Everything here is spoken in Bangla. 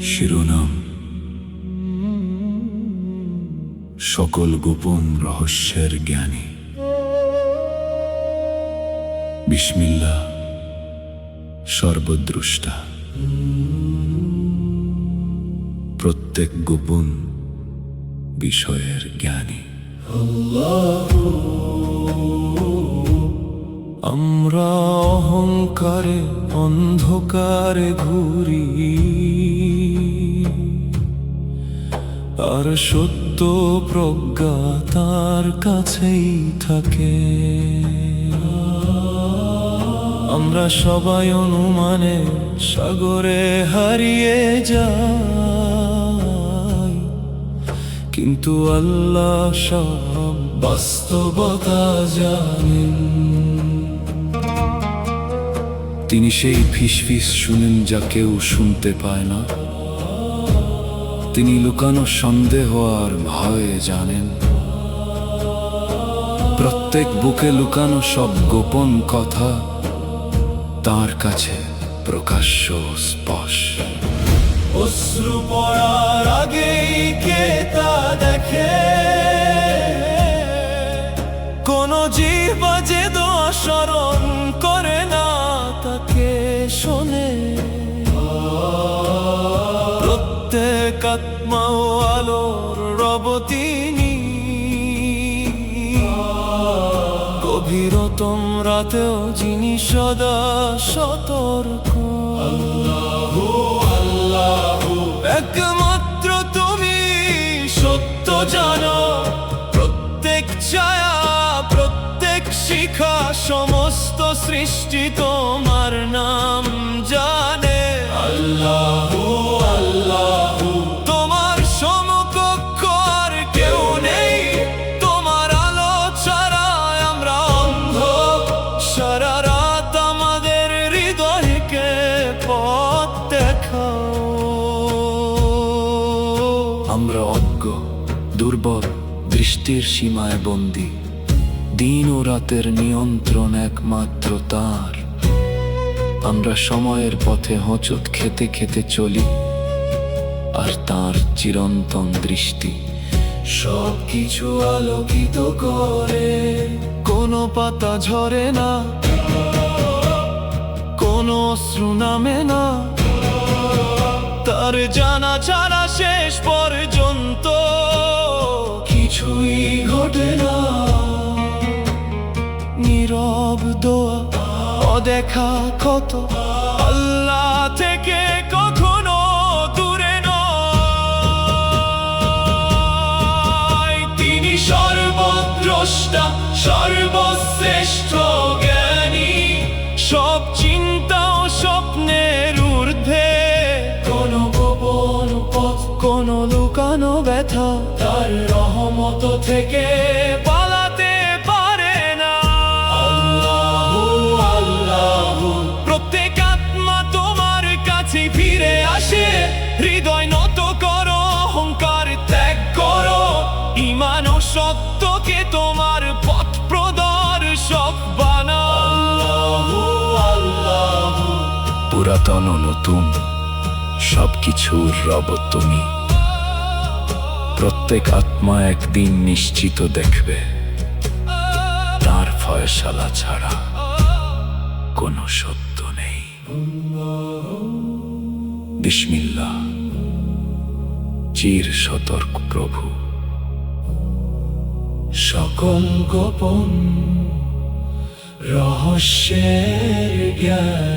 শিরোনাম: সকল গোপন রহস্যের জ্ঞানী। বিসমিল্লাহ, সর্বদ্রষ্টা, প্রত্যেক গোপন বিষয়ের জ্ঞানী। আমরা অহংকারে অন্ধকারে ঘুরি, আর সত্য প্রজ্ঞা তার কাছেই থাকে। আমরা সবাই অনুমানে সাগরে হারিয়ে যাই, কিন্তু আল্লাহ সব বাস্তবতা জানেন। তিনি সেই ফিসফিস শুনেন যা কেউ শুনতে পায় না। তিনি লুকানো সন্দেহ আর ভয় জানেন। প্রত্যেক বুকে লুকানো সব গোপন কথা তার কাছে প্রকাশ্য স্পষ্ট। অশ্রু পড়ার আগেই কে তা দেখে, কোন জিহ্বা যে দোয়া স্মরণ করে না তাকে শোনে। প্রত্যেক আত্মা ও আলোর রব তিনি, গভীরতম রাতেও যিনি সদা সতর্ক। আল্লাহু আল্লাহু, একমাত্র তুমি সত্য জানো। প্রত্যেক ছায়া, প্রত্যেক শিখা, সমস্ত সৃষ্টি তোমার নাম জানে। আল্লাহু আল্লাহু, তোমার সমকক্ষ আর কেউ নেই। তোমার আলো ছাড়া আমরা অন্ধ। সারা রাত আমাদের হৃদয়কে পথ দেখাও। আমরা অজ্ঞ, দুর্বল, দৃষ্টির সীমায় বন্দী। দিন ও রাতের নিয়ন্ত্রণ একমাত্র তার। আমরা সময়ের পথে হোঁচট খেতে খেতে চলি, আর তার চিরন্তন দৃষ্টি সবকিছু আলোকিত করে। কোনো পাতা ঝরে না, কোনো অশ্রু নামে না, তার জানা ছাড়া শেষ পর্যন্ত কিছুই ঘটে না। নীরব দোয়া, অদেখা ক্ষত, আল্লাহ থেকে কখনো দূরে নয়। তিনি সর্বদ্রষ্টা, সর্বশ্রেষ্ঠ জ্ঞানী। সব চিন্তা ও স্বপ্নের ঊর্ধ্বে। কোনো গোপন পথ, কোনো লুকানো ব্যথা তার রহমত থেকে পালাতে পারে না। আল্লাহু আল্লাহু, প্রত্যেক আত্মা তোমার কাছে ফিরে আসে। হৃদয় নত করো, অহংকার ত্যাগ করো। ঈমান ও সত্যকে তোমার পথ প্রদর্শক বানাও। আল্লাহু আল্লাহু, পুরাতন ও নতুন সবকিছুর রব তুমি। প্রত্যেক আত্মা একদিন নিশ্চিত দেখবে তার ফয়সালা ছাড়া কোনো সত্য নেই। বিসমিল্লাহ, চির সতর্ক প্রভু, সকল গোপন রহস্যের জ্ঞান।